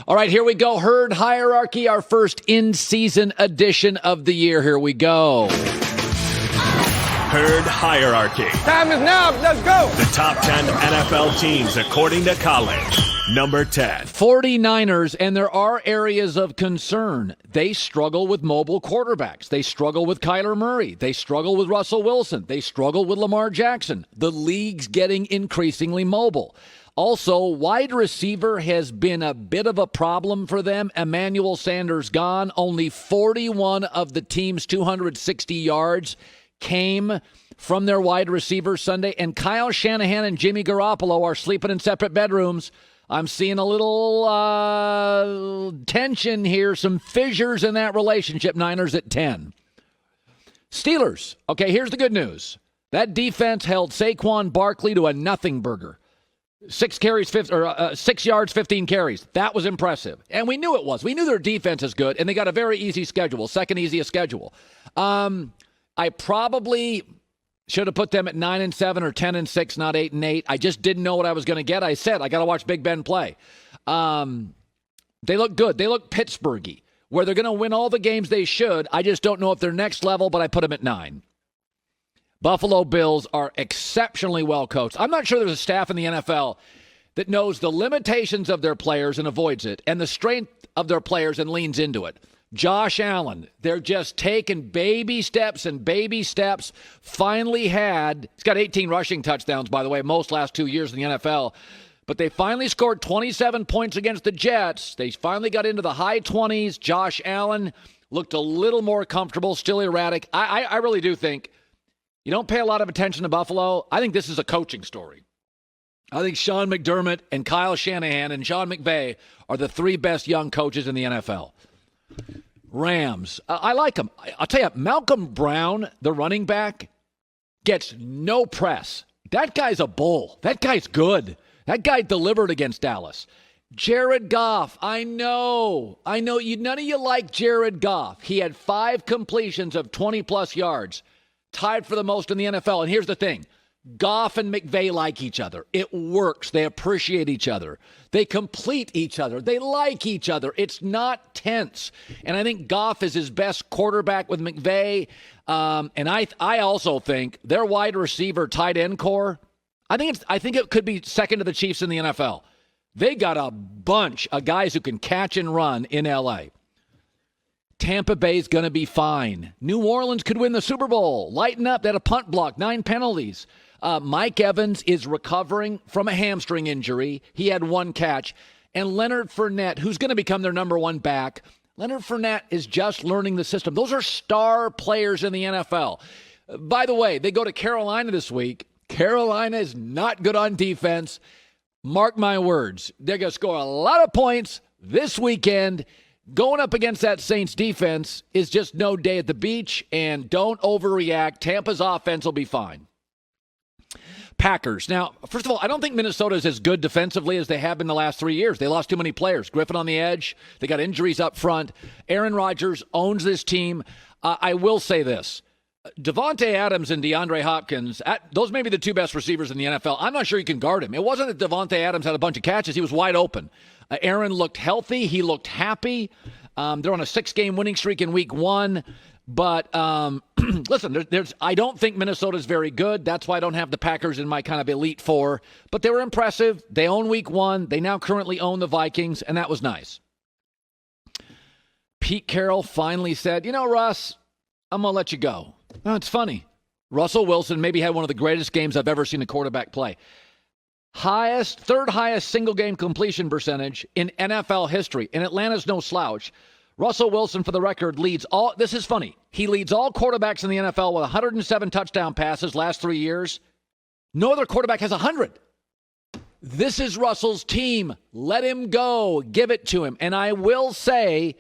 All right, here we go. Herd Hierarchy, our first in-season edition of the year. Here we go. Herd Hierarchy. Time is now. Let's go. The top 10 NFL teams according to Colin. Number 10. 49ers, and there are areas of concern. They struggle with mobile quarterbacks. They struggle with Kyler Murray. They struggle with Russell Wilson. They struggle with Lamar Jackson. The league's getting increasingly mobile. Also, wide receiver has been a bit of a problem for them. Emmanuel Sanders gone. Only 41 of the team's 260 yards came from their wide receiver Sunday. And Kyle Shanahan and Jimmy Garoppolo are sleeping in separate bedrooms. I'm seeing a little tension here, some fissures in that relationship. Niners at 10. Steelers. Okay, here's the good news. That defense held Saquon Barkley to a nothing burger. 6 yards, 15 carries. That was impressive. And we knew it was. We knew their defense is good, and they got a very easy schedule, second easiest schedule. I probably should have put them at 9-7 or 10-6, not 8-8. I just didn't know what I was going to get. I said, I got to watch Big Ben play. They look good. They look Pittsburghy, where they're going to win all the games they should. I just don't know if they're next level, but I put them at 9. Buffalo Bills are exceptionally well coached. I'm not sure there's a staff in the NFL that knows the limitations of their players and avoids it, and the strength of their players and leans into it. Josh Allen, they're just taking baby steps and baby steps. Finally he's got 18 rushing touchdowns, by the way, most last 2 years in the NFL. But they finally scored 27 points against the Jets. They finally got into the high 20s. Josh Allen looked a little more comfortable, still erratic. I really do think you don't pay a lot of attention to Buffalo. I think this is a coaching story. I think Sean McDermott and Kyle Shanahan and Sean McVay are the 3 best young coaches in the NFL. Rams. I like them. I'll tell you, Malcolm Brown, the running back, gets no press. That guy's a bull. That guy's good. That guy delivered against Dallas. Jared Goff. I know. None of you like Jared Goff. He had 5 completions of 20-plus yards. Tied for the most in the NFL. And here's the thing. Goff and McVay like each other. It works. They appreciate each other. They complete each other. They like each other. It's not tense. And I think Goff is his best quarterback with McVay. And I also think their wide receiver tight end core, I think it could be second to the Chiefs in the NFL. They got a bunch of guys who can catch and run in L.A. Tampa Bay's going to be fine. New Orleans could win the Super Bowl. Lighten up. They had a punt block, 9 penalties. Mike Evans is recovering from a hamstring injury. He had 1 catch. And Leonard Fournette, who's going to become their number 1 back, Leonard Fournette is just learning the system. Those are star players in the NFL. By the way, they go to Carolina this week. Carolina is not good on defense. Mark my words. They're going to score a lot of points this weekend. Going up against that Saints defense is just no day at the beach, and don't overreact. Tampa's offense will be fine. Packers. Now, first of all, I don't think Minnesota is as good defensively as they have been the last 3 years. They lost too many players. Griffin on the edge. They got injuries up front. Aaron Rodgers owns this team. I will say this. Devontae Adams and DeAndre Hopkins, those may be the 2 best receivers in the NFL. I'm not sure you can guard him. It wasn't that Devontae Adams had a bunch of catches. He was wide open. Aaron looked healthy. He looked happy. They're on a 6-game winning streak in week 1. But listen, I don't think Minnesota's very good. That's why I don't have the Packers in my kind of elite 4. But they were impressive. They own week 1. They now currently own the Vikings, and that was nice. Pete Carroll finally said, Russ, I'm going to let you go. No, it's funny. Russell Wilson maybe had one of the greatest games I've ever seen a quarterback play. Third highest single game completion percentage in NFL history. And Atlanta's no slouch. Russell Wilson, for the record, leads all. This is funny. He leads all quarterbacks in the NFL with 107 touchdown passes last 3 years. No other quarterback has 100. This is Russell's team. Let him go. Give it to him. And I will say,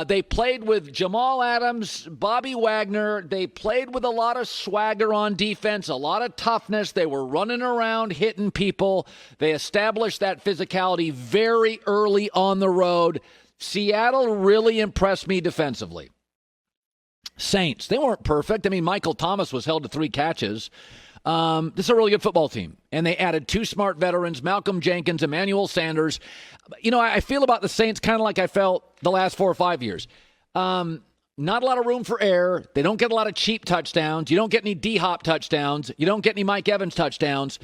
they played with Jamal Adams, Bobby Wagner. They played with a lot of swagger on defense, a lot of toughness. They were running around, hitting people. They established that physicality very early on the road. Seattle really impressed me defensively. Saints, they weren't perfect. I mean, Michael Thomas was held to 3 catches. This is a really good football team. And they added 2 smart veterans, Malcolm Jenkins, Emmanuel Sanders. I feel about the Saints kind of like I felt the last 4 or 5 years. Not a lot of room for error. They don't get a lot of cheap touchdowns. You don't get any D-Hop touchdowns. You don't get any Mike Evans touchdowns.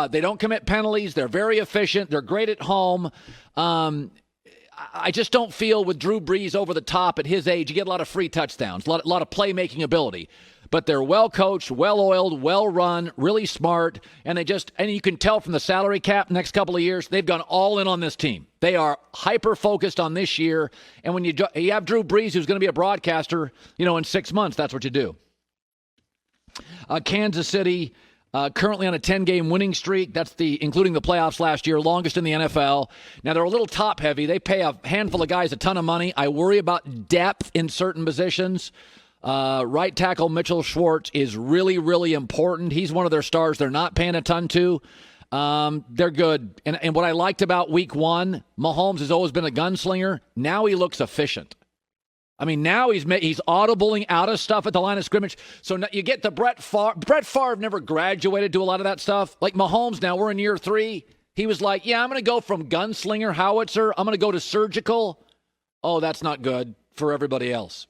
They don't commit penalties. They're very efficient. They're great at home. I just don't feel with Drew Brees over the top at his age, you get a lot of free touchdowns, a lot of playmaking ability. But they're well-coached, well-oiled, well-run, really smart, and you can tell from the salary cap next couple of years, they've gone all in on this team. They are hyper-focused on this year, and when you have Drew Brees, who's going to be a broadcaster, in 6 months, that's what you do. Kansas City, currently on a 10-game winning streak. That's including the playoffs last year, longest in the NFL. Now, they're a little top-heavy. They pay a handful of guys a ton of money. I worry about depth in certain positions. Right tackle Mitchell Schwartz is really, really important. He's one of their stars they're not paying a ton to. They're good. And what I liked about week 1, Mahomes has always been a gunslinger. Now he looks efficient. I mean, now he's audibling out of stuff at the line of scrimmage. So now you get the Brett Favre. Brett Favre never graduated to a lot of that stuff. Like Mahomes, now we're in year 3. He was like, I'm going to go from gunslinger, howitzer. I'm going to go to surgical. Oh, that's not good for everybody else.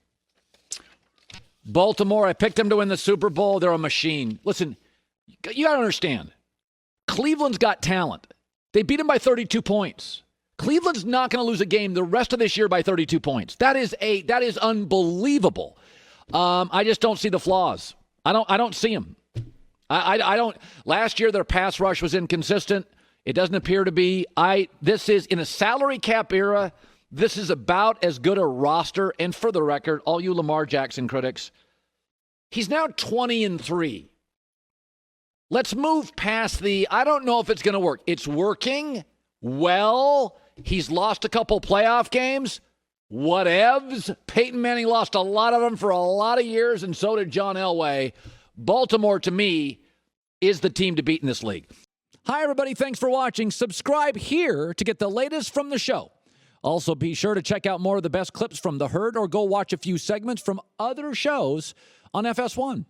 Baltimore, I picked them to win the Super Bowl. They're a machine. Listen, you got to understand. Cleveland's got talent. They beat them by 32 points. Cleveland's not going to lose a game the rest of this year by 32 points. That is unbelievable. I just don't see the flaws. I don't see them. I don't. Last year their pass rush was inconsistent. It doesn't appear to be. This is in a salary cap era. This is about as good a roster. And for the record, all you Lamar Jackson critics, he's now 20-3. Let's move past I don't know if it's going to work. It's working well. He's lost a couple playoff games. Whatevs. Peyton Manning lost a lot of them for a lot of years, and so did John Elway. Baltimore, to me, is the team to beat in this league. Hi, everybody. Thanks for watching. Subscribe here to get the latest from the show. Also, be sure to check out more of the best clips from The Herd or go watch a few segments from other shows on FS1.